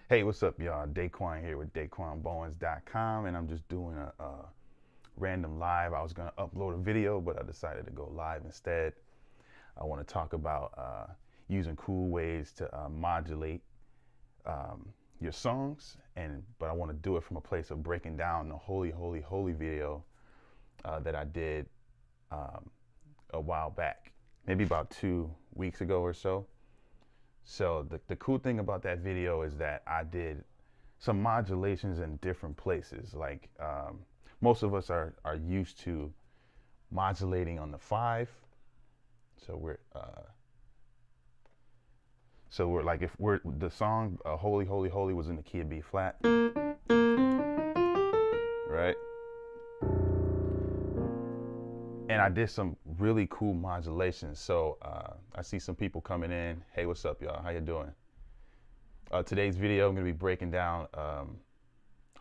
Hey, what's up, y'all? Daquan here with DaquanBowens.com, and I'm just doing a random live. I was gonna upload a video, but I decided to go live instead. I want to talk about using cool ways to modulate your songs, but I want to do it from a place of breaking down the holy, holy, holy video that I did a while back, maybe about 2 weeks ago or so. So the cool thing about that video is that I did some modulations in different places. Like most of us are used to modulating on the 5. So we're like, if the song Holy, Holy, Holy was in the key of B flat, right? And I did some really cool modulations. So I see some people coming in. Hey, what's up, y'all? How you doing? Today's video, I'm gonna be breaking down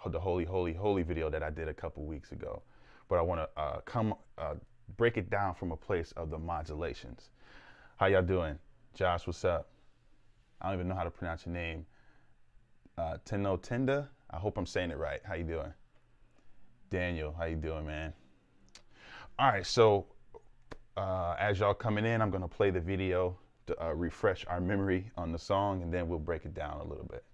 the Holy, Holy, Holy video that I did a couple weeks ago. But I wanna break it down from a place of the modulations. How y'all doing? Josh, what's up? I don't even know how to pronounce your name. Tino Tinda, I hope I'm saying it right. How you doing? Daniel, how you doing, man? All right, so as y'all coming in, I'm gonna play the video to refresh our memory on the song, and then we'll break it down a little bit.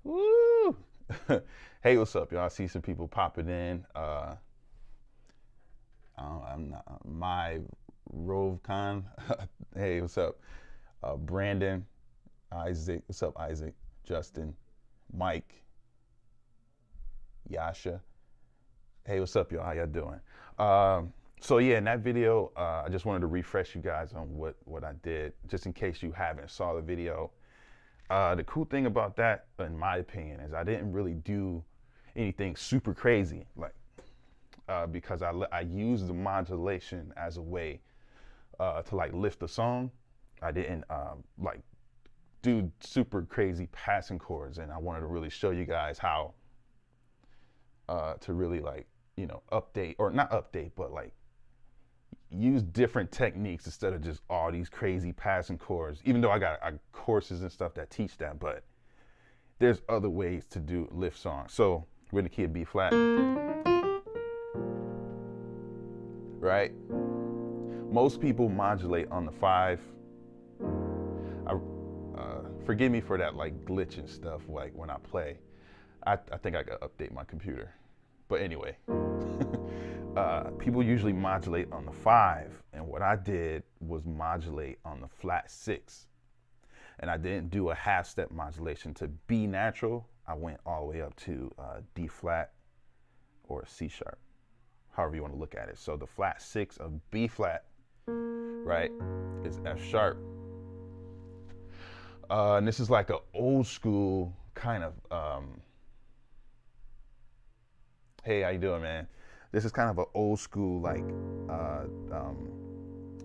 Woo! Hey, what's up, y'all? I see some people popping in. I'm not, my Rovcon. Hey, what's up? Brandon, Isaac. What's up, Isaac? Justin, Mike, Yasha. Hey, what's up, y'all? How y'all doing? So yeah, in that video, I just wanted to refresh you guys on what I did, just in case you haven't saw the video. The cool thing about that, in my opinion, is I didn't really do anything super crazy, like because I used the modulation as a way to like lift the song. I didn't like do super crazy passing chords, and I wanted to really show you guys how to really, like, you know, update, or not update, but like use different techniques instead of just all these crazy passing chords. Even though I got courses and stuff that teach that, but there's other ways to do lift songs. So we're in the key of B flat, right? Most people modulate on the 5. Forgive me for that, like, glitch and stuff, like when I play. I think I gotta update my computer. But anyway, people usually modulate on the 5, and what I did was modulate on the flat 6. And I didn't do a half-step modulation to B natural. I went all the way up to D flat or C sharp, however you want to look at it. So the flat 6 of B flat, right, is F sharp. And this is like an old school kind of, hey, how you doing, man? This is kind of an old school, like,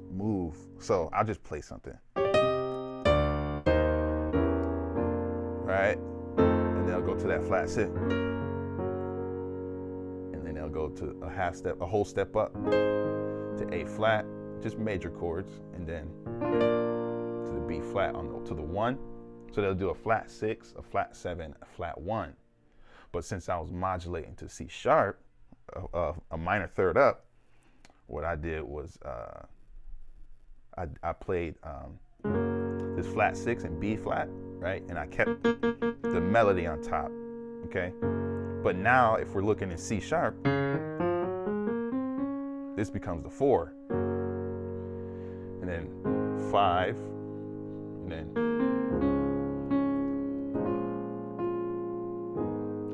move. So I'll just play something. right? And they'll go to that flat 6. And then they'll go to a whole step up to A flat, just major chords, and then to the B flat to the 1. So they'll do a flat 6, a flat 7, a flat 1. But since I was modulating to C sharp, a minor third up, what I did was I played this flat 6 and B flat, right? And I kept the melody on top, okay? But now if we're looking in C sharp, this becomes the 4. And then 5, and then,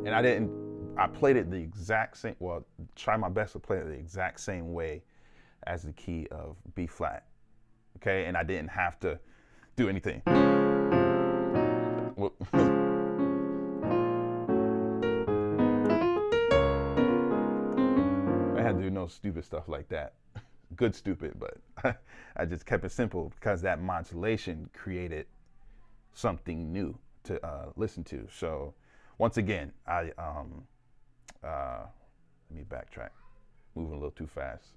and I played it the exact same, well, try my best to play it the exact same way as the key of B flat, okay? And I didn't have to do anything. I had to do no stupid stuff like that. Good stupid, but I just kept it simple because that modulation created something new to listen to. So once again, let me backtrack, moving a little too fast.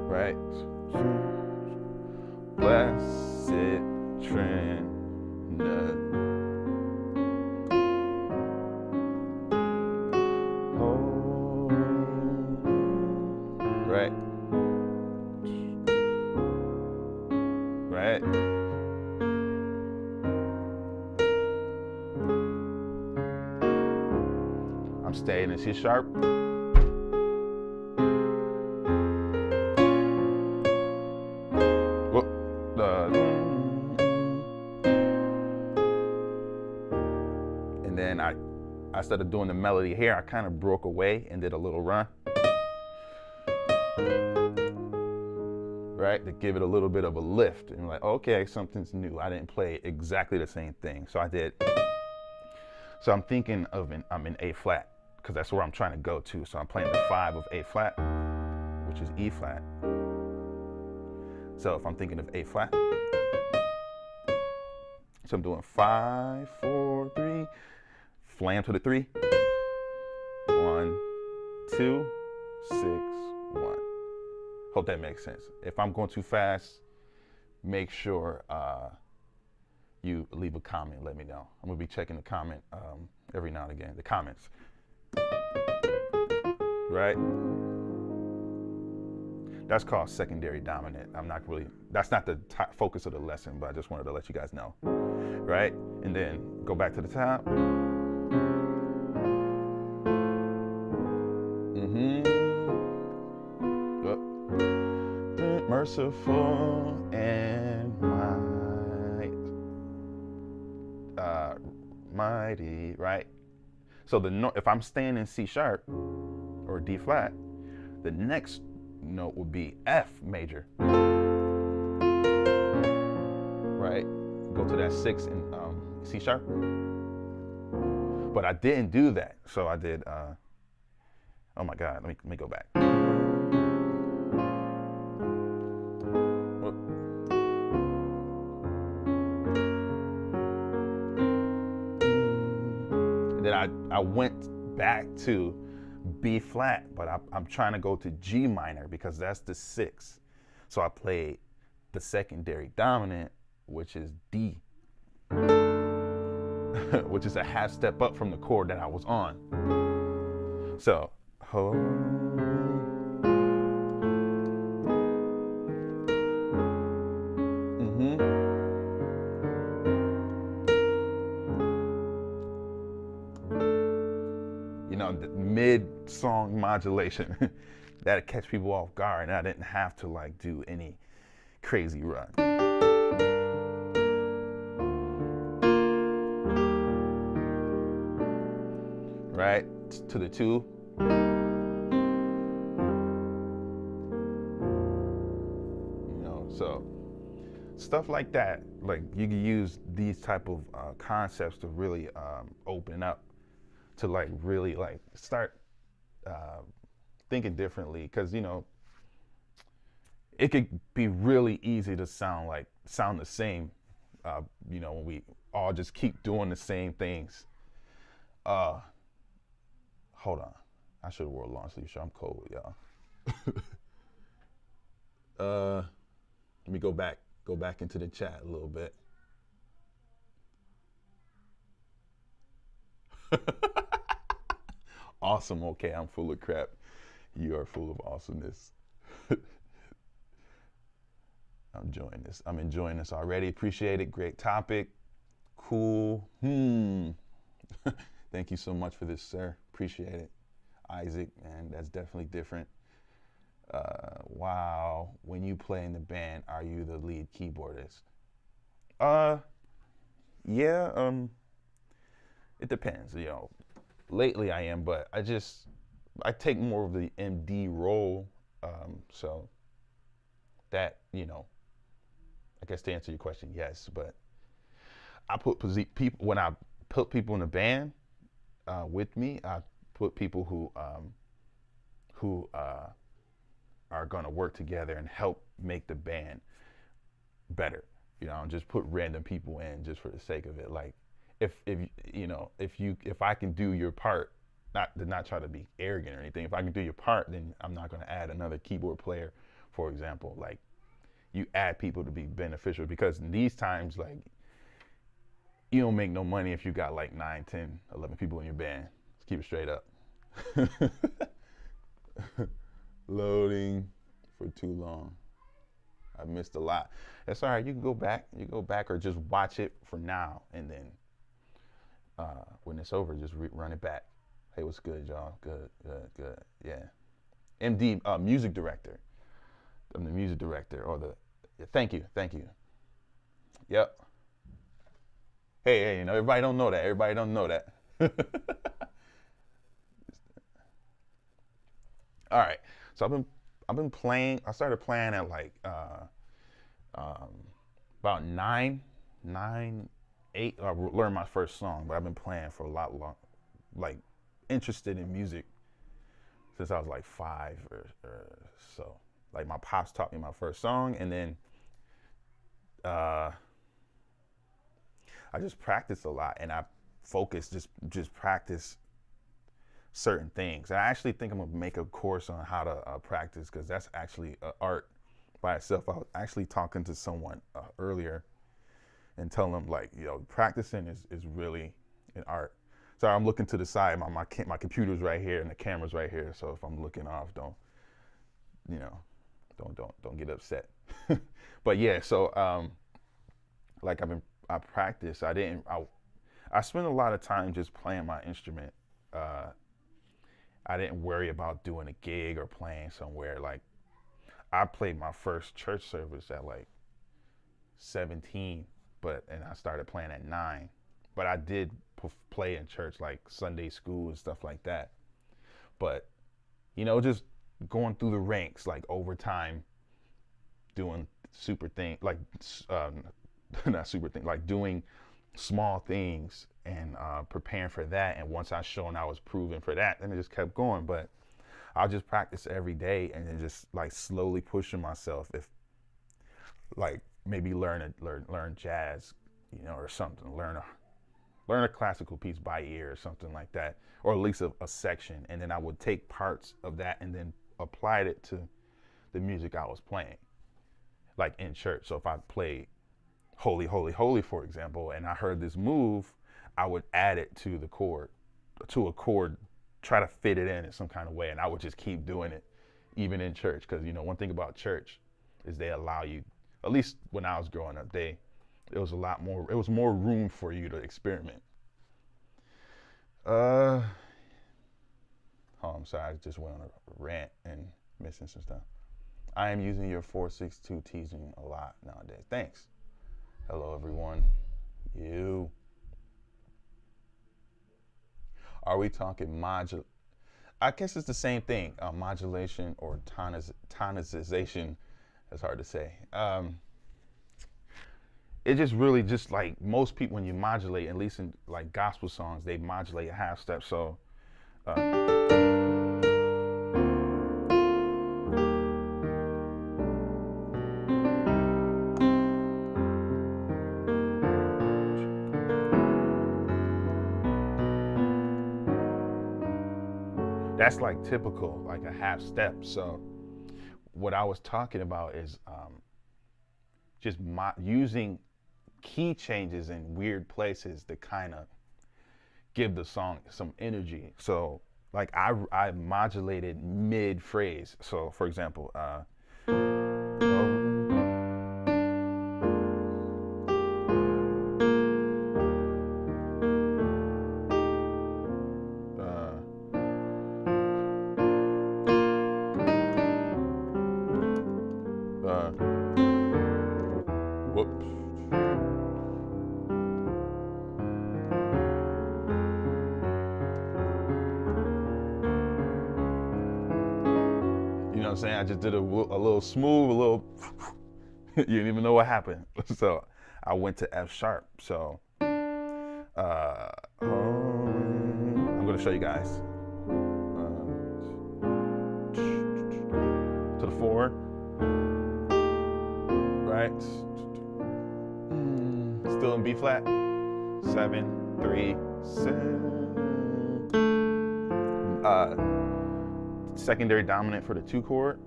Right. Blessed Trinity. Right. Right. I'm staying in C sharp. And then I started doing the melody here. I kind of broke away and did a little run. Right, to give it a little bit of a lift. And like, okay, something's new. I didn't play exactly the same thing. So I did. So I'm thinking of I'm in A flat, because that's where I'm trying to go to. So I'm playing the 5 of A flat, which is E flat. So if I'm thinking of A flat, so I'm doing 5, 4, 3, flam to the 3, 1, 2, 6, 1. Hope that makes sense. If I'm going too fast, make sure you leave a comment, let me know. I'm gonna be checking the comment every now and again, the comments. Right? That's called secondary dominant. That's not the focus of the lesson, but I just wanted to let you guys know. Right? And then go back to the top. Merciful and mighty, right? So if I'm staying in C sharp or D flat, the next note would be F major, right? Go to that 6 in C sharp. But I didn't do that, so I did. Oh my God, let me go back. Then I went back to B flat, but I'm trying to go to G minor because that's the 6. So I played the secondary dominant, which is D, which is a half step up from the chord that I was on. So, you know, mid-song modulation that'd catch people off guard, and I didn't have to like do any crazy run. Right to the 2. You know, so stuff like that. Like you can use these type of concepts to really open up, to like really like start thinking differently, because you know it could be really easy to sound the same, you know, when we all just keep doing the same things. Hold on, I should have wore a long sleeve shirt. I'm cold, y'all. Let me go back into the chat a little bit. Awesome. Okay, I'm full of crap. You are full of awesomeness. I'm enjoying this already. Appreciate it. Great topic. Cool. Thank you so much for this, sir. Appreciate it. Isaac, man, that's definitely different. Wow. When you play in the band, are you the lead keyboardist? Yeah, it depends, you know. Lately I am, but I take more of the MD role. So that, you know, I guess to answer your question, yes, but I put people, when I put people in the band with me, I put people who are going to work together and help make the band better. You know, just put random people in just for the sake of it. Like, if I can do your part, not try to be arrogant or anything. If I can do your part, then I'm not going to add another keyboard player, for example. Like, you add people to be beneficial, because in these times, like, you don't make no money if you got like 9, 10, 11 people in your band. Let's keep it straight up. Loading for too long. I missed a lot. That's all right. You can go back. Or just watch it for now, and then when it's over, just run it back. Hey, what's good, y'all? Good. Yeah. MD, music director. I'm the music director, or the. Thank you. Yep. Hey, you know, everybody don't know that. All right. So I've been playing. I started playing at like about 9, 8. I learned my first song, but I've been playing for a lot long, like interested in music since I was like 5 or so. Like, my pops taught me my first song, and then I just practiced a lot, and I focused, just practice certain things. And I actually think I'm gonna make a course on how to practice, because that's actually an art by itself. I was actually talking to someone earlier and telling them, like, you know, practicing is really an art. So I'm looking to the side. My computer's right here and the camera's right here. So if I'm looking off, don't get upset. But yeah, so like I practice. I spend a lot of time just playing my instrument. I didn't worry about doing a gig or playing somewhere. Like, I played my first church service at like 17, and I started playing at 9. But I did play in church, like Sunday school and stuff like that. But, you know, just going through the ranks, like, over time, doing super thing, like not super thing, like doing small things and preparing for that. And once I shown I was proven for that, then it just kept going. But I'll just practice every day, and then just like slowly pushing myself. If, like, maybe learn jazz, you know, or something, learn a classical piece by ear or something like that, or at least a section. And then I would take parts of that and then applied it to the music I was playing, like in church. So if I played Holy, Holy, Holy, for example, and I heard this move, I would add it to a chord, try to fit it in some kind of way. And I would just keep doing it, even in church. Because, you know, one thing about church is they allow you, at least when I was growing up, it was more room for you to experiment. Oh, I'm sorry, I just went on a rant and missing some stuff. I am using your 462 teasing a lot nowadays. Thanks. Hello, everyone. Are we talking I guess it's the same thing. Modulation or tonicization. That's hard to say. It just really, just like most people, when you modulate, at least in like gospel songs, they modulate a half step. So that's like typical, like a half step. So what I was talking about is just using key changes in weird places to kind of give the song some energy. So like I modulated mid phrase. So for example, whoops. You know what I'm saying? I just did a little smooth, a little, you didn't even know what happened. So I went to F sharp. So I'm gonna show you guys. To the 4, right? Still in B flat. 7, 3, 7. Secondary dominant for the 2 chord,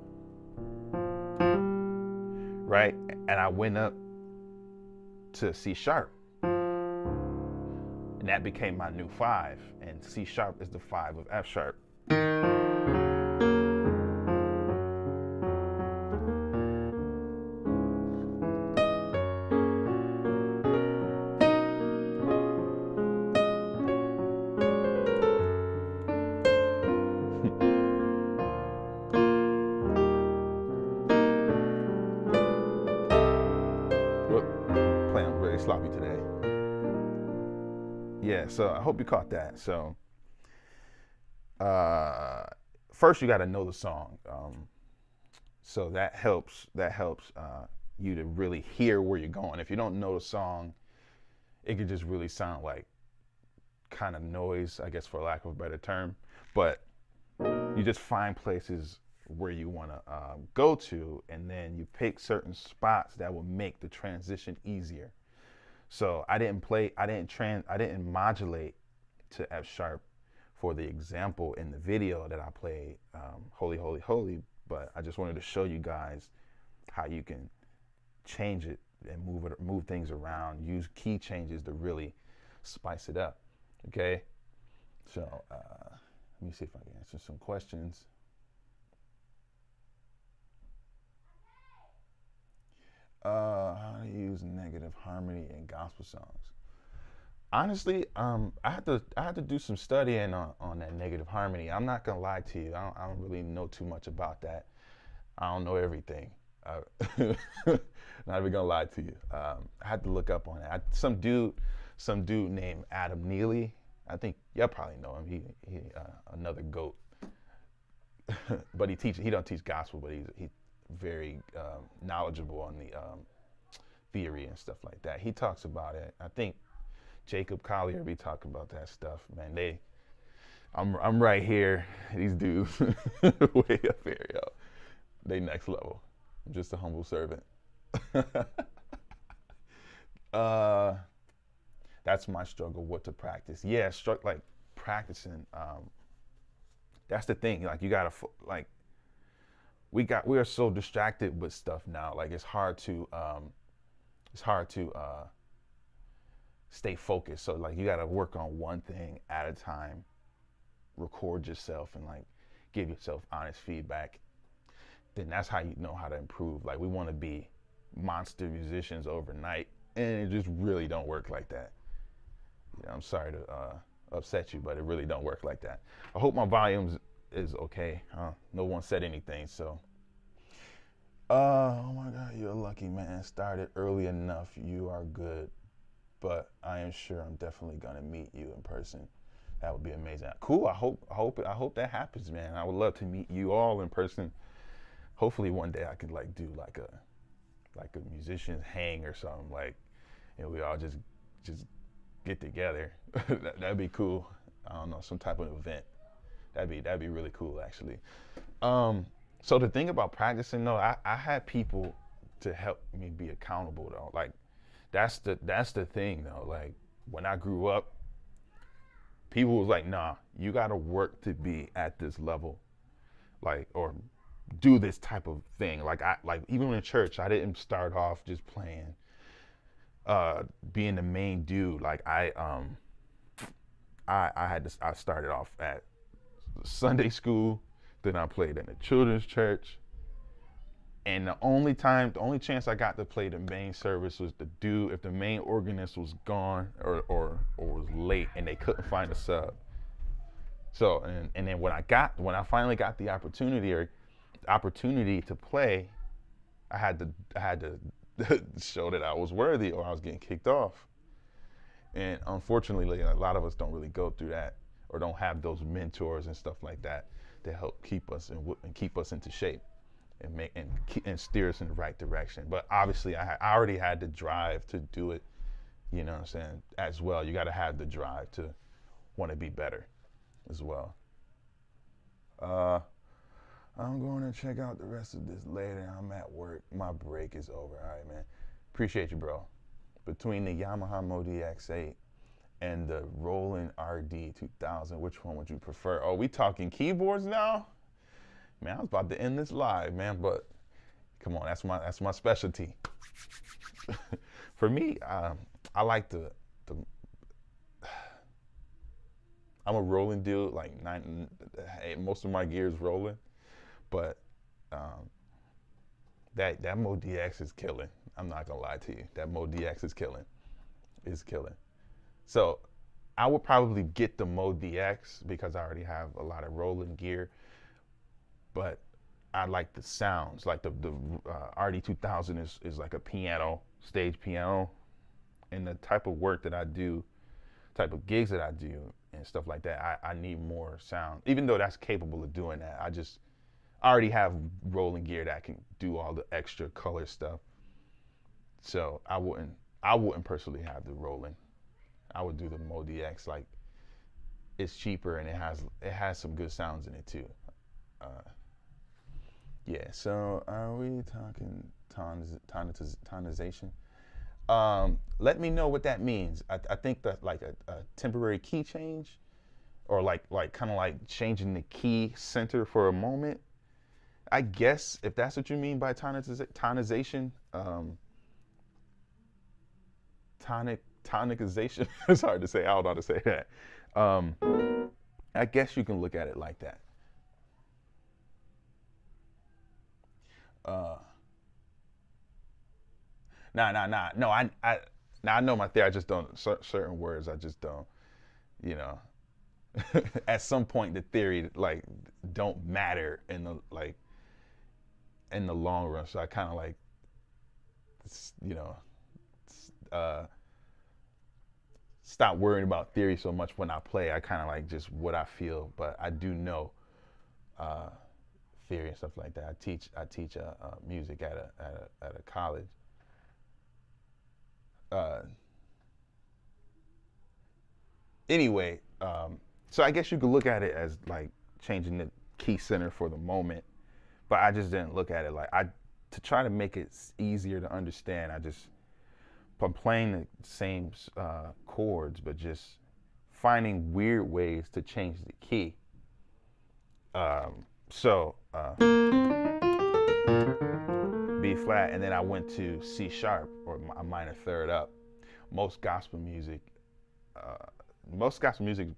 right? And I went up to C sharp, and that became my new 5. And C sharp is the 5 of F sharp. Playing really sloppy today. Yeah, so I hope you caught that. So first you got to know the song. So that helps you to really hear where you're going. If you don't know the song, it could just really sound like kind of noise, I guess, for lack of a better term. But you just find places where you want to go to, and then you pick certain spots that will make the transition easier. So I didn't modulate to F sharp for the example in the video that I played, Holy, Holy, Holy, but I just wanted to show you guys how you can change it and move things around, use key changes to really spice it up, okay? So let me see if I can answer some questions. How to use negative harmony in gospel songs? Honestly, I had to do some studying on that negative harmony. I'm not gonna lie to you. I don't really know too much about that. I don't know everything. Not even gonna lie to you. I had to look up on it. Some dude named Adam Neely. I think y'all probably know him. He another goat. But he don't teach gospel, but he's very knowledgeable on the theory and stuff like that. He talks about it. I think Jacob Collier be talking about that stuff. Man, I'm right here. These dudes way up here, yo. They next level. I'm just a humble servant. That's my struggle. What to practice? Yeah, like practicing. That's the thing. Like you gotta like. We are so distracted with stuff now. Like it's hard to stay focused. So like you got to work on one thing at a time, record yourself and like give yourself honest feedback. Then that's how you know how to improve. Like we want to be monster musicians overnight, and it just really don't work like that. Yeah, I'm sorry to upset you, but it really don't work like that. I hope my volumes is okay. No one said anything, so. Oh my God, you're a lucky man. Started early enough. You are good, but I am sure I'm definitely gonna meet you in person. That would be amazing. Cool. I hope that happens, man. I would love to meet you all in person. Hopefully one day I could like do like a musician's hang or something, like, and we all just get together. That'd be cool. I don't know, some type of event. That'd be really cool, actually. So the thing about practicing, though, I had people to help me be accountable, though. Like that's the thing, though. Like when I grew up, People was like, nah, you gotta work to be at this level, like, or do this type of thing. Like even in church, I didn't start off just playing, being the main dude. Like I started off at Sunday school, then I played in the children's church. And the only chance I got to play the main service was to do if the main organist was gone or was late and they couldn't find a sub. So and then when I finally got the opportunity to play, I had to show that I was worthy or I was getting kicked off. And unfortunately, a lot of us don't really go through that or don't have those mentors and stuff like that to help keep us and keep us into shape. And steer us in the right direction. But obviously, I already had the drive to do it, you know what I'm saying, as well. You got to have the drive to want to be better as well. I'm going to check out the rest of this later. I'm at work. My break is over. All right, man. Appreciate you, bro. Between the Yamaha Modi X8 and the Roland RD 2000, which one would you prefer? Oh, we talking keyboards now? Man, I was about to end this live, man, but come on, that's my specialty. For me, I like I'm a rolling dude, like most of my gear is rolling, but that Mo DX is killing. I'm not gonna lie to you, that Mo DX is killing. So I would probably get the Mo DX because I already have a lot of rolling gear. But I like the sounds, like the RD2000 is like a piano, stage piano, and the type of work that I do, type of gigs that I do and stuff like that, I need more sound. Even though that's capable of doing that, I already have rolling gear that can do all the extra color stuff. So I wouldn't personally have the rolling. I would do the Mo DX. Like, it's cheaper and it has some good sounds in it too. Yeah, so are we talking tonization? Let me know what that means. I think that like a temporary key change, or like kind of like changing the key center for a moment. I guess if that's what you mean by tonization, tonicization. It's hard to say. I don't know how to say that. I guess you can look at it like that. Nah. No, I know my theory. I just don't, certain words, I just don't, you know. At some point, the theory, like, don't matter in the long run. So I kind of like, you know, stop worrying about theory so much when I play. I kind of like just what I feel, but I do know theory and stuff like that. I teach music at a college. Anyway, so I guess you could look at it as like changing the key center for the moment, but I just didn't look at it like to try to make it easier to understand. I'm playing the same chords, but just finding weird ways to change the key. So B flat, and then I went to C sharp, or a minor third up. Most gospel music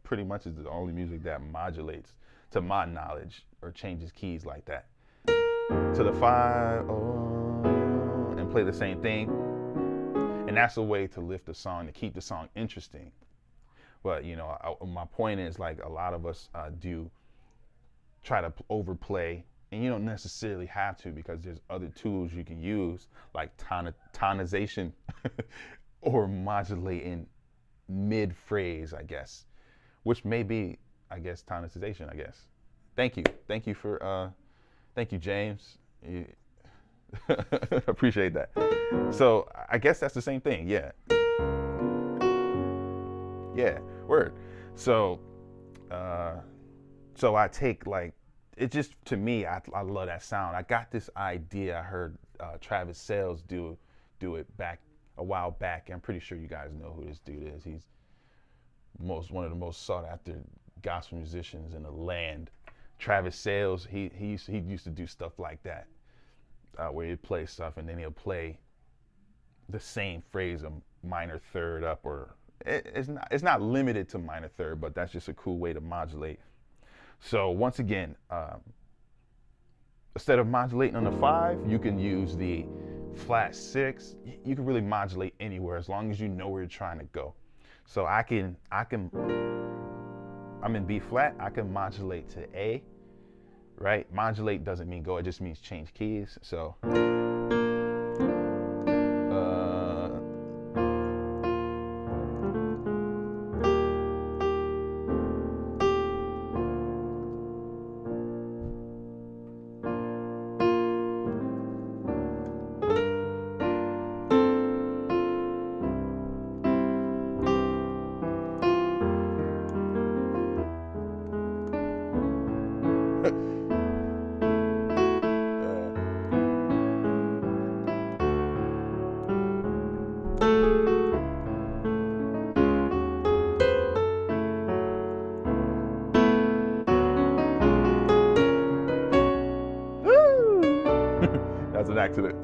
pretty much is the only music that modulates, to my knowledge, or changes keys like that. To the 5, and play the same thing. And that's a way to lift the song, to keep the song interesting. But, you know, my point is, like, a lot of us do try to overplay, and you don't necessarily have to, because there's other tools you can use, like tonization or modulating mid-phrase, I guess, which may be, I guess, tonization, I guess. Thank you James. Appreciate that. So I guess that's the same thing. Yeah, word. So I take, like, it just, to me, I love that sound. I got this idea. I heard Travis Sales do it back a while back. I'm pretty sure you guys know who this dude is. He's one of the most sought after gospel musicians in the land. Travis Sales, he used to do stuff like that, where he'd play stuff and then he'll play the same phrase a minor third up, or it's not limited to minor third, but that's just a cool way to modulate. So once again, instead of modulating on the 5, you can use the flat 6. You can really modulate anywhere as long as you know where you're trying to go. So I'm in B flat, I can modulate to A, right? Modulate doesn't mean go, it just means change keys. So that's an accident.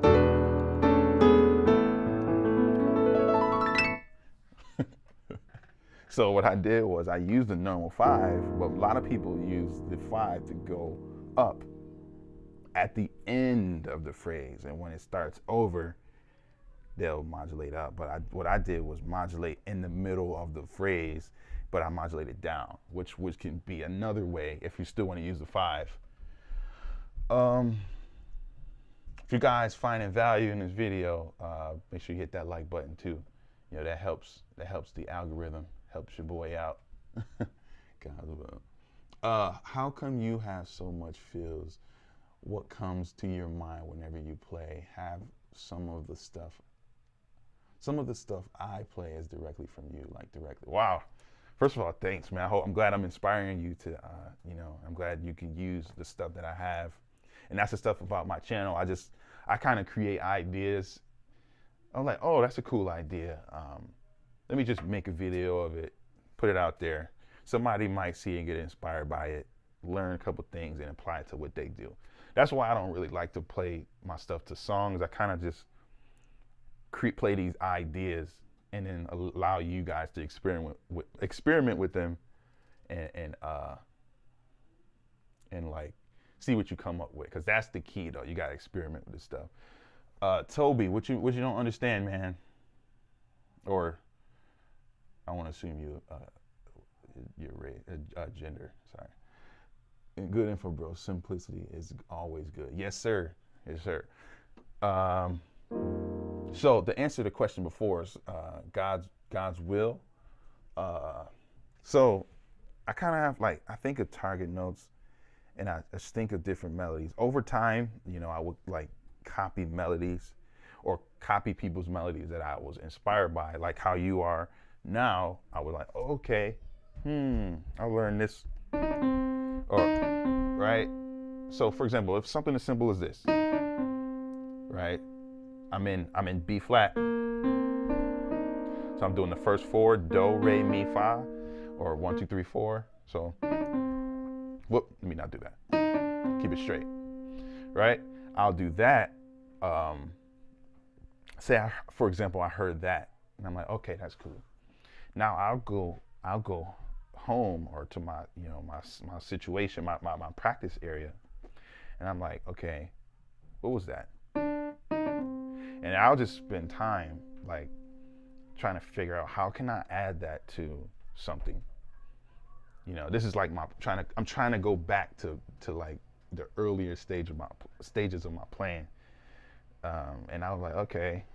So what I did was I used the normal 5, but a lot of people use the 5 to go up at the end of the phrase, and when it starts over, they'll modulate up. But what I did was modulate in the middle of the phrase, but I modulated down, which can be another way if you still want to use the 5. If you guys finding value in this video, make sure you hit that like button too. You know, that helps the algorithm, helps your boy out. How come you have so much feels? What comes to your mind whenever you play? Have some of the stuff I play is directly from you, like directly. Wow. First of all, thanks, man. I'm glad I'm inspiring you to, I'm glad you can use the stuff that I have. And that's the stuff about my channel. I kind of create ideas. I'm like, oh, that's a cool idea. Let me just make a video of it, put it out there. Somebody might see and get inspired by it, learn a couple things and apply it to what they do. That's why I don't really like to play my stuff to songs. I kind of just play these ideas and then allow you guys to experiment with them and like see what you come up with, because that's the key though. You gotta experiment with this stuff. Toby, what you don't understand, man, or I want to assume your gender. Sorry. Good info, bro. Simplicity is always good. Yes, sir. Yes, sir. So the answer to the question before is God's will. So I kind of have I think of target notes, and I just think of different melodies. Over time, I would copy melodies or copy people's melodies that I was inspired by, like how you are now. I was like, oh, okay, I learned this, or right. So for example, if something as simple as this, right? I'm in B flat. So I'm doing the first 4, do, re, mi, fa, or 1, 2, 3, 4. So, let me not do that. Keep it straight, right? I'll do that. For example, I heard that, and I'm like, okay, that's cool. Now I'll go home or to my my situation, my practice area, and I'm like, okay, what was that? And I'll just spend time trying to figure out how can I add that to something. This is I'm trying to go back to the earlier stages of my playing. And I was like, okay,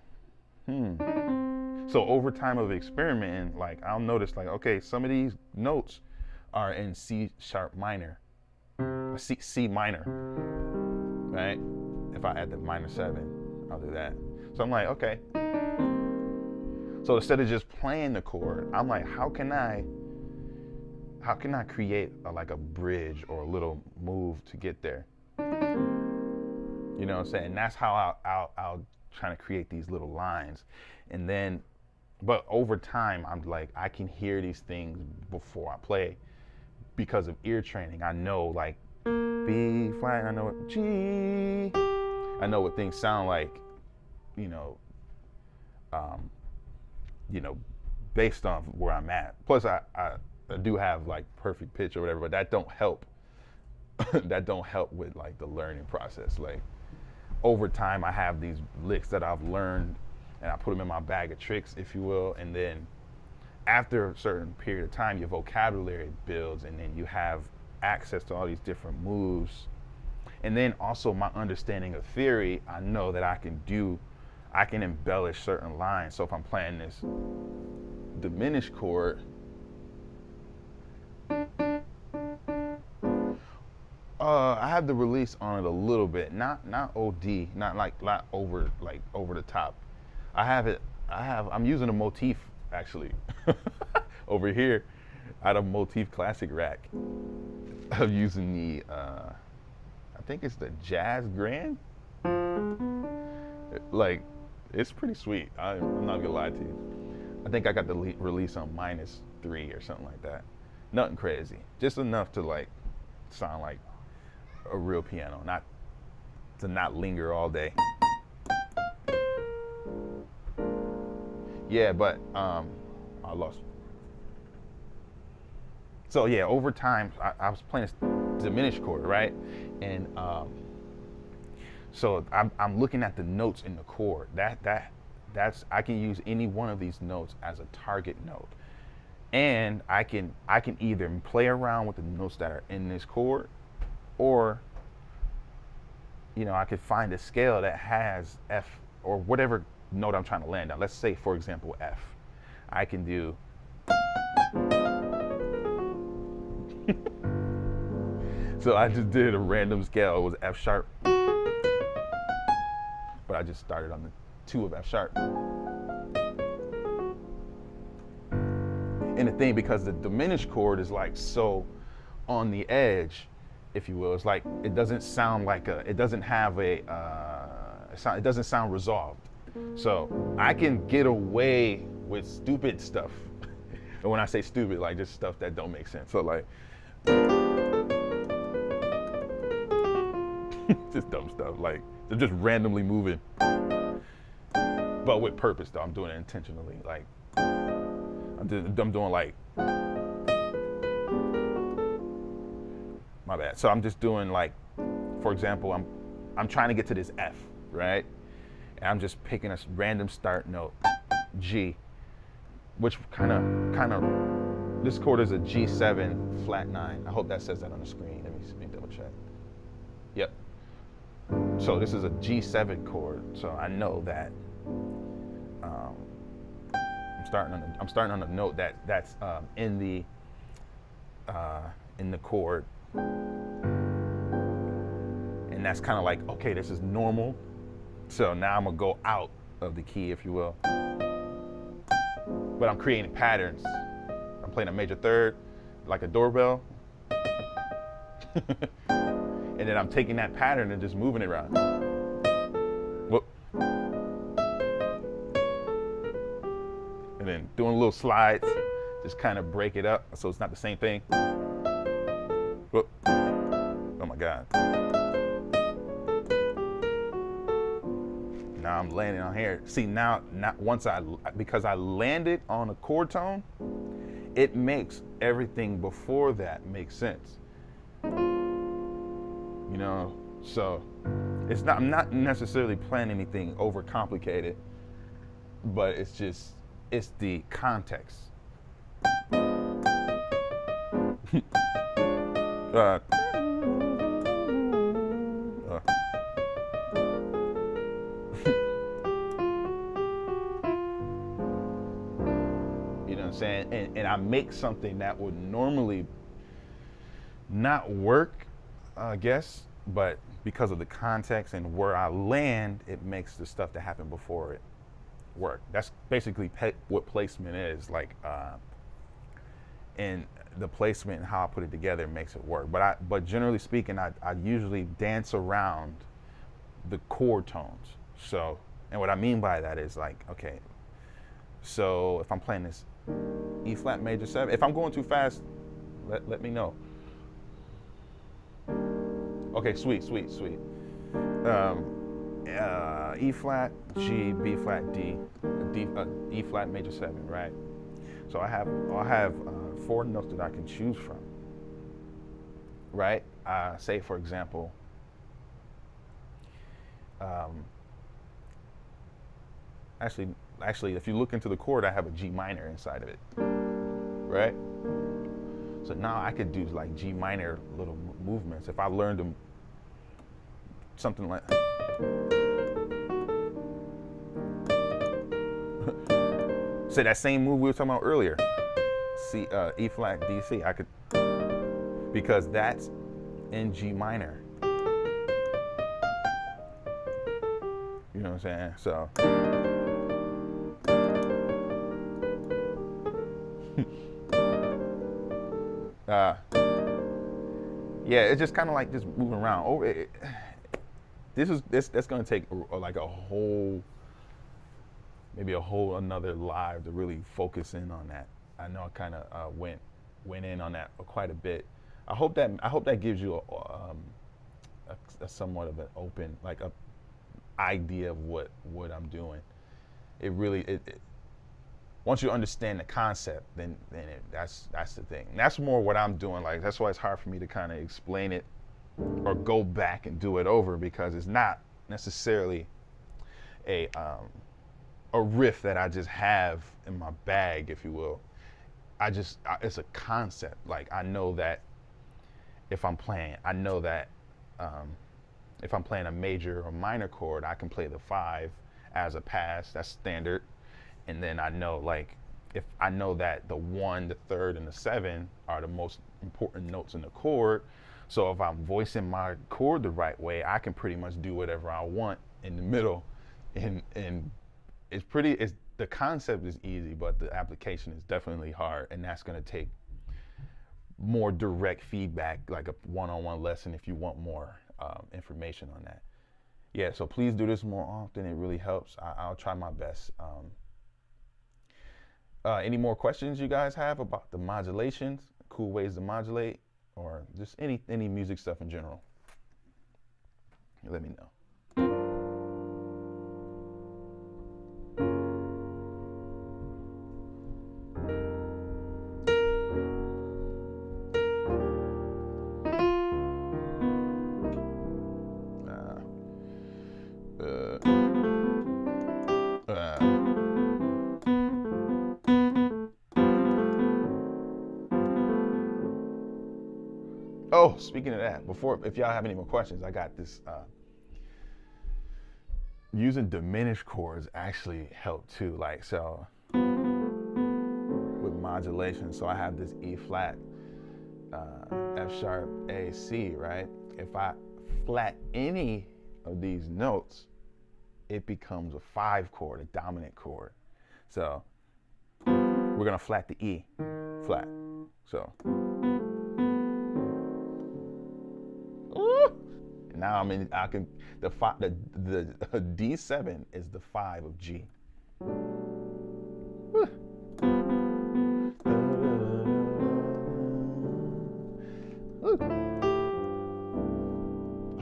So over time of experimenting, I'll notice okay, some of these notes are in C sharp minor, C minor, right? If I add the minor 7, I'll do that. So I'm like, okay. So instead of just playing the chord, I'm like, how can I create a bridge or a little move to get there? You know what I'm saying? That's how I'll try to create these little lines. And then But over time, I'm like, I can hear these things before I play because of ear training. I know like B flat, I know what G, I know what things sound like, you know, um, you know, based on where I'm at. Plus, I do have like perfect pitch or whatever, but that don't help. That don't help with like the learning process. Like over time, I have these licks that I've learned, and I put them in my bag of tricks, if you will, and then after a certain period of time, your vocabulary builds, and then you have access to all these different moves. And then also my understanding of theory, I know that I can embellish certain lines. So if I'm playing this diminished chord, I have the release on it a little bit, not OD, not over the top. I'm using a motif actually over here. I had a motif classic rack. I'm using the I think it's the Jazz Grand. Like, it's pretty sweet. I'm not gonna lie to you. I think I got the release on -3 or something like that. Nothing crazy, just enough to like sound like a real piano, not to not linger all day. Yeah, but I lost. So yeah, over time, I was playing this diminished chord, right? And so I'm looking at the notes in the chord. That's I can use any one of these notes as a target note, and I can either play around with the notes that are in this chord, or you know, I could find a scale that has F or whatever note I'm trying to land on. Let's say, for example, F. I can do. So I just did a random scale. It was F sharp, but I just started on the 2 of F sharp. And the thing, because the diminished chord is like so on the edge, if you will, it's like it doesn't sound like it doesn't have a, it doesn't sound resolved. So I can get away with stupid stuff. And when I say stupid, like just stuff that don't make sense. So like, just dumb stuff, like they're just randomly moving, but with purpose though. I'm doing it intentionally. Like I'm doing like, my bad. So I'm just doing like, for example, I'm trying to get to this F, right? And I'm just picking a random start note, G, which kind of this chord is a G7 flat 9. I hope that says that on the screen. Let me double check. Yep. So this is a G7 chord, so I know that I'm starting on a note that's in the chord, and that's kind of like, okay, this is normal. So now I'm gonna go out of the key, if you will, but I'm creating patterns. I'm playing a major third, like a doorbell. And then I'm taking that pattern and just moving it around. Whoop. And then doing little slides, just kind of break it up so it's not the same thing. Whoop. Oh my God. Now I'm landing on here. See, now because I landed on a chord tone, it makes everything before that make sense. You know, so I'm not necessarily playing anything overcomplicated, but it's the context. You know what I'm saying? And I make something that would normally not work, I guess, but because of the context and where I land, it makes the stuff that happened before it work. That's basically what placement is, like, and the placement and how I put it together makes it work. But generally speaking, I usually dance around the chord tones. So, and what I mean by that is like, okay, So if I'm playing this E flat major 7, if I'm going too fast, let me know. Okay, sweet. E flat, G, B flat, D, E flat major 7, right? So I'll have 4 notes that I can choose from, right? Say for example, actually, if you look into the chord, I have a G minor inside of it, right? So now I could do like G minor little movements. If I learned them, something like, say that same move we were talking about earlier, C, E flat, D, C, I could, because that's in G minor. You know what I'm saying? So. Yeah, it's just kind of like just moving around. That's gonna take like a whole, maybe a whole another live to really focus in on that. I know I kind of went in on that quite a bit. I hope that gives you a somewhat of an open, like a idea of what I'm doing. It really once you understand the concept, then that's the thing. And that's more what I'm doing. Like that's why it's hard for me to kind of explain it or go back and do it over, because it's not necessarily a riff that I just have in my bag, if you will. It's a concept. Like I know that if I'm playing a major or minor chord, I can play the 5 as a pass. That's standard. And then I know, like, if I know that the 1, the 3rd, and the 7 are the most important notes in the chord, so if I'm voicing my chord the right way, I can pretty much do whatever I want in the middle. And the concept is easy, but the application is definitely hard, and that's going to take more direct feedback, like a one-on-one lesson if you want more information on that. Yeah, so please do this more often. It really helps. I'll try my best. Any more questions you guys have about the modulations, cool ways to modulate, or just any music stuff in general? Let me know. Oh, speaking of that, if y'all have any more questions, I got this. Using diminished chords actually help too. Like, so with modulation, so I have this E flat, F sharp, A, C, right? If I flat any of these notes, it becomes a 5 chord, a dominant chord. So we're gonna flat the E flat. So. Now the D7 is the 5 of G.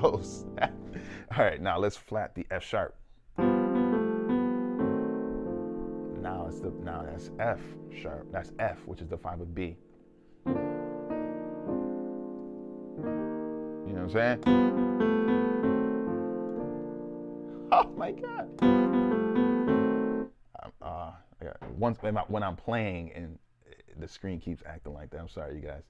Oh snap. All right, now let's flat the F sharp. Now that's F sharp. That's F, which is the 5 of B. You know what I'm saying? Oh my God. When I'm playing and the screen keeps acting like that, I'm sorry, you guys.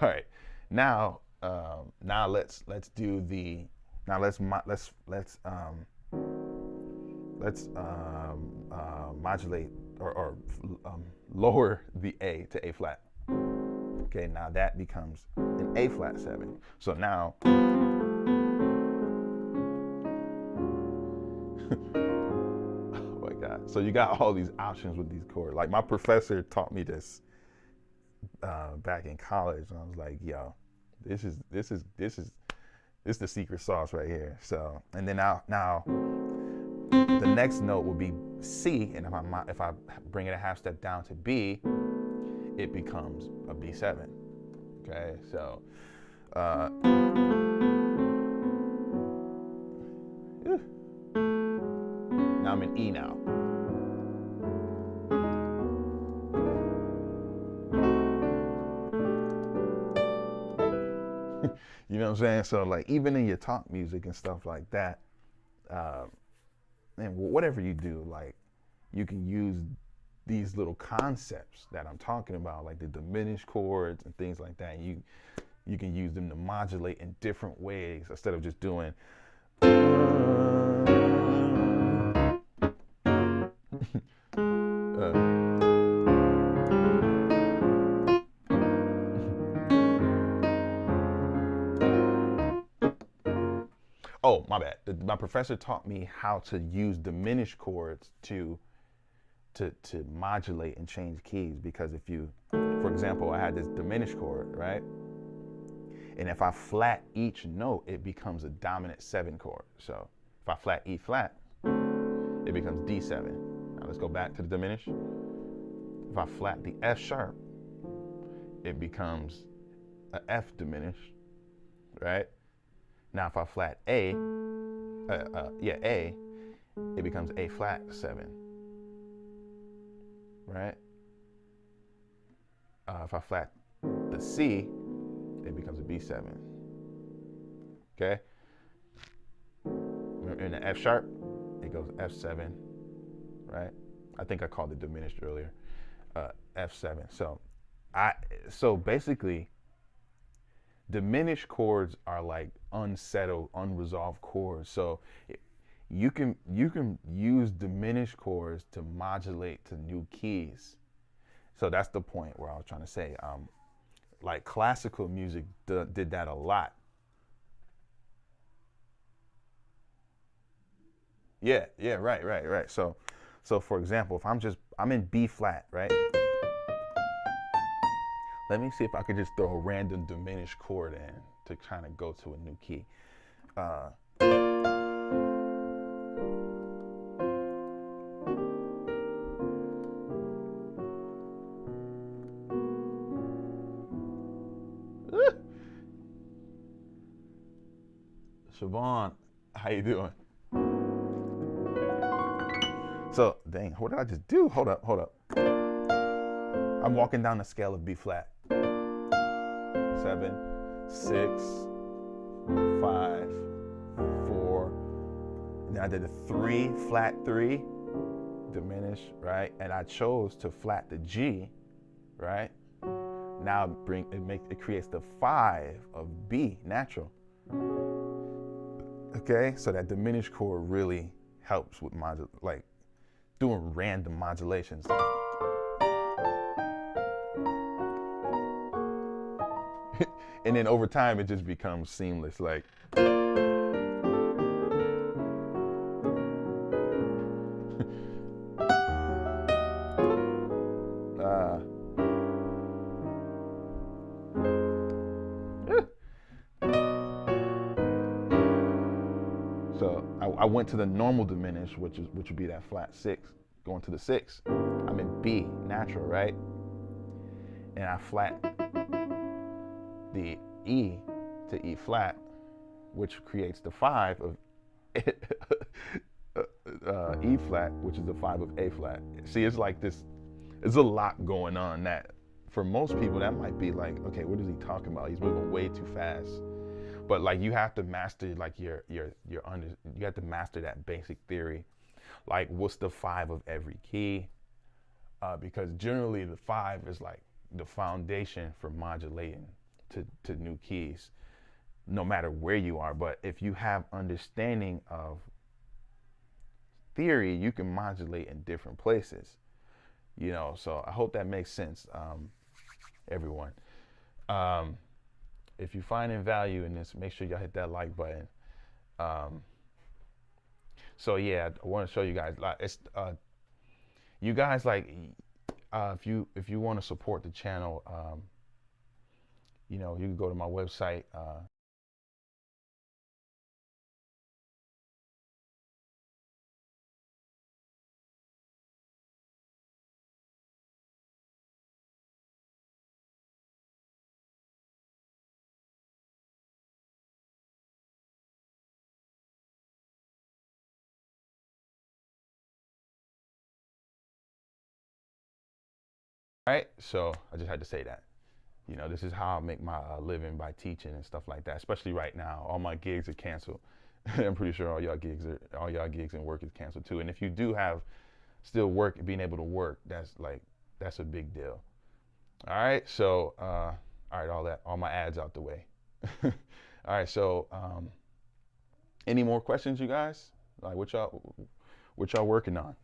All right, now let's modulate or lower the A to A flat. Okay, now that becomes an A flat 7. So now, oh my God. So you got all these options with these chords. Like my professor taught me this back in college, and I was like, yo, this is It's the secret sauce right here. So, and then now the next note will be C, and if I bring it a half step down to B, it becomes a B7. Okay, so now I'm in E now. You know what I'm saying? So like even in your talk music and stuff like that, and whatever you do, like you can use these little concepts that I'm talking about, like the diminished chords and things like that. You can use them to modulate in different ways instead of just doing. Oh, my bad. My professor taught me how to use diminished chords to modulate and change keys, because if you, for example, I had this diminished chord, right? And if I flat each note, it becomes a dominant 7 chord. So if I flat E flat, it becomes D7. Now let's go back to the diminished. If I flat the F sharp, it becomes a F diminished, right? Now if I flat A, A, it becomes A flat 7, right? If I flat the C, it becomes a B7, okay? In the F sharp, it goes F7, right? I think I called it diminished earlier, F7. So basically, diminished chords are like unsettled, unresolved chords. So you can use diminished chords to modulate to new keys. So that's the point where I was trying to say, like classical music did that a lot. Yeah, right. So for example, if I'm in B flat, right? Let me see if I could just throw a random diminished chord in to kind of go to a new key. Siobhan, how you doing? So, dang, what did I just do? Hold up. I'm walking down the scale of B flat. 7, 6, 5, 4. And then I did a 3, flat 3, diminished, right? And I chose to flat the G, right? Now it creates the 5 of B, natural. Okay, so that diminished chord really helps with like doing random modulations. And then over time, it just becomes seamless. Like, so I went to the normal diminished, which would be that flat 6, going to the 6. I'm in B, natural, right? And I flat the E to E flat, which creates the 5 of E flat, which is the 5 of A flat. See, it's like this, there's a lot going on that for most people that might be like, okay, what is he talking about? He's moving way too fast. But like you have to master like you have to master that basic theory. Like what's the 5 of every key? Because generally the 5 is like the foundation for modulating to new keys, no matter where you are. But if you have understanding of theory, you can modulate in different places, you know. So I hope that makes sense, everyone. If you finding value in this, make sure y'all hit that like button. So yeah, I want to show you guys, like, it's you guys, like, if you want to support the channel, you know, you can go to my website, All right, so I just had to say that. You know, this is how I make my living, by teaching and stuff like that. Especially right now, all my gigs are canceled. I'm pretty sure all y'all gigs and work is canceled too. And if you do have still work, being able to work, that's a big deal. All right, so all right, all my ads out the way. All right, so any more questions, you guys? Like, what y'all working on?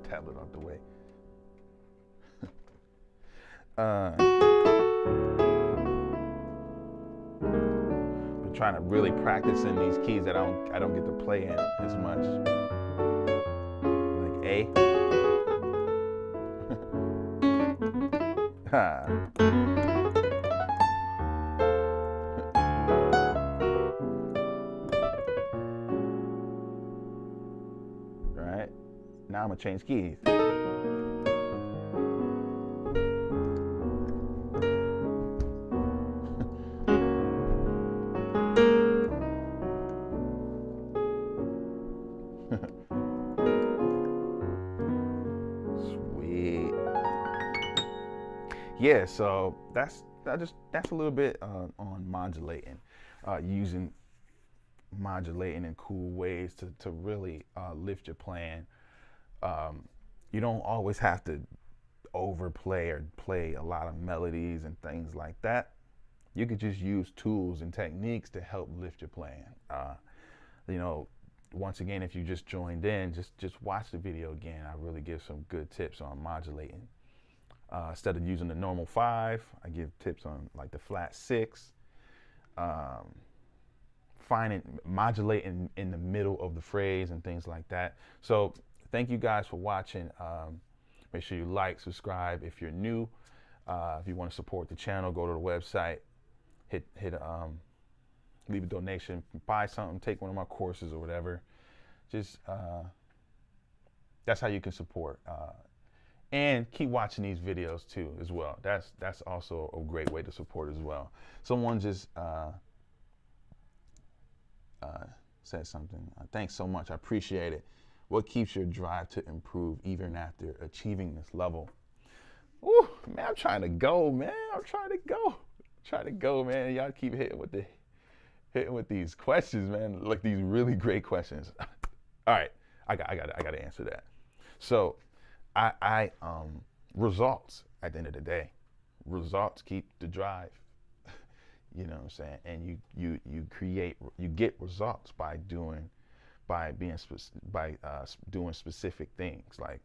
Tablet out the way. Been trying to really practice in these keys that I don't get to play in as much. Like A. Right? Now I'm gonna change keys. Sweet. Yeah, so that's a little bit on modulating, using modulating in cool ways to really lift your playing. You don't always have to overplay or play a lot of melodies and things like that. You could just use tools and techniques to help lift your playing. You know, once again, if you just joined in, just watch the video again. I really give some good tips on modulating. Instead of using the normal 5, I give tips on like the flat 6. Modulating in the middle of the phrase and things like that. So thank you guys for watching. Make sure you like, subscribe if you're new. If you want to support the channel, go to the website, leave a donation, buy something, take one of my courses or whatever. Just that's how you can support. And keep watching these videos too as well. That's also a great way to support as well. Someone just said something. Thanks so much. I appreciate it. What keeps your drive to improve even after achieving this level? Ooh, man, I'm trying to go, man. I'm trying to go, man. Y'all keep hitting with these questions, man. Like these really great questions. All right, I got to answer that. So, I results at the end of the day. Results keep the drive. You know what I'm saying? And you get results by doing specific things. Like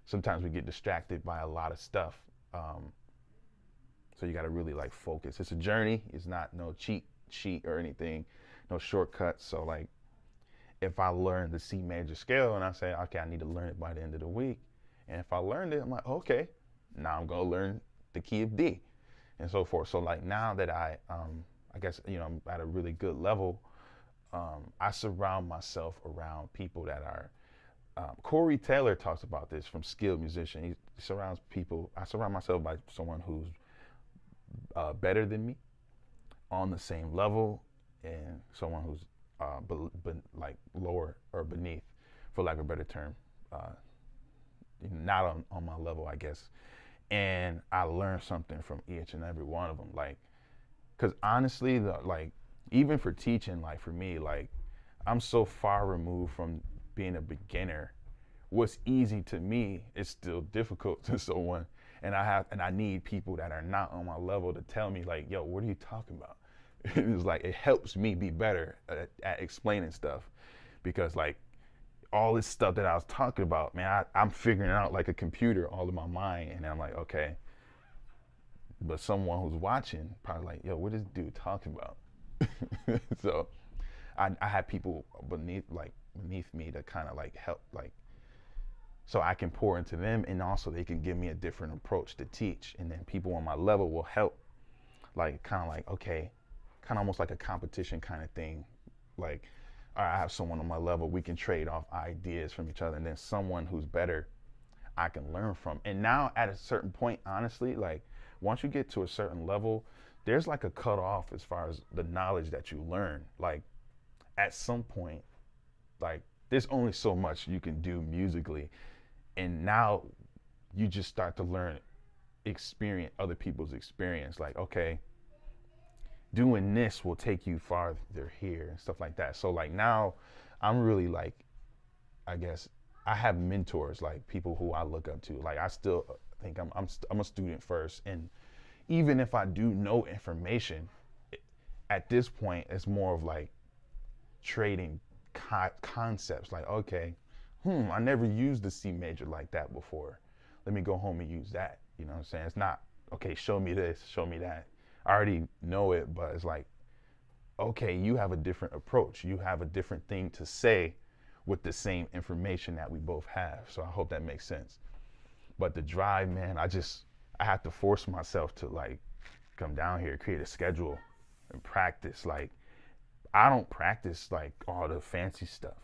sometimes we get distracted by a lot of stuff. So you got to really like focus. It's a journey. It's not no cheat sheet or anything, no shortcuts. So like if I learn the C major scale and I say, okay, I need to learn it by the end of the week. And if I learned it, I'm like, okay, now I'm gonna learn the key of D and so forth. So like now that I guess, you know, I'm at a really good level, I surround myself around people that are, Corey Taylor talks about this from Skilled Musician. He surrounds people, I surround myself by someone who's better than me, on the same level, and someone who's like lower or beneath, for lack of a better term, not on my level, I guess. And I learned something from each and every one of them. Like, cause honestly, like even for teaching, like for me, like I'm so far removed from being a beginner. What's easy to me is still difficult to someone, and I need people that are not on my level to tell me like, yo, what are you talking about? It's like it helps me be better at explaining stuff, because like all this stuff that I was talking about, man, I'm figuring it out like a computer all in my mind, and I'm like, okay. But someone who's watching probably like, yo, what is this dude talking about? So I had people beneath me to kind of like help, like, so I can pour into them, and also they can give me a different approach to teach. And then people on my level will help, like kind of like, okay, kind of almost like a competition kind of thing. Like, all right, I have someone on my level, we can trade off ideas from each other, and then someone who's better I can learn from. And now at a certain point, honestly, like once you get to a certain level, there's like a cutoff as far as the knowledge that you learn. Like at some point, like there's only so much you can do musically. And now you just start to learn, experience other people's experience. Like, okay, doing this will take you farther here and stuff like that. So like now I'm really like, I guess I have mentors, like people who I look up to. Like I still think I'm a student first. And even if I do know information, at this point, it's more of like trading concepts. Like, okay, I never used the C major like that before. Let me go home and use that. You know what I'm saying? It's not, okay, show me this, show me that. I already know it, but it's like, okay, you have a different approach. You have a different thing to say with the same information that we both have. So I hope that makes sense. But the drive, man, I have to force myself to like come down here, create a schedule and practice. Like I don't practice like all the fancy stuff.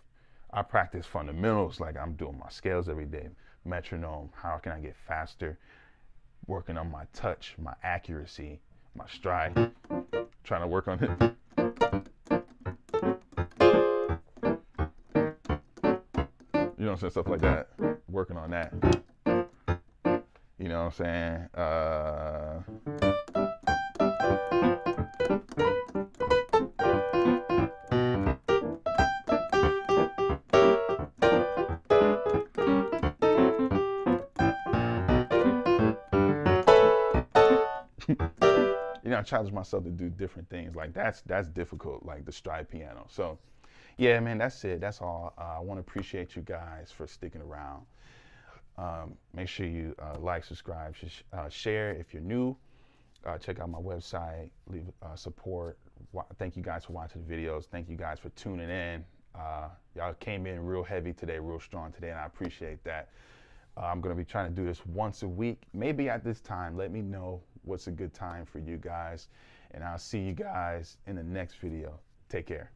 I practice fundamentals, like I'm doing my scales every day, metronome, how can I get faster, working on my touch, my accuracy, my stride, trying to work on it. You know what I'm saying? Stuff like that, working on that. You know what I'm saying? You know, I challenge myself to do different things. Like that's difficult, like the stride piano. So yeah, man, that's it. That's all. I want to appreciate you guys for sticking around. Make sure you like, subscribe, share if you're new. Check out my website, leave support. Thank you guys for watching the videos. Thank you guys for tuning in. Y'all came in real heavy today, real strong today, and I appreciate that. I'm going to be trying to do this once a week, maybe at this time. Let me know what's a good time for you guys, and I'll see you guys in the next video. Take care.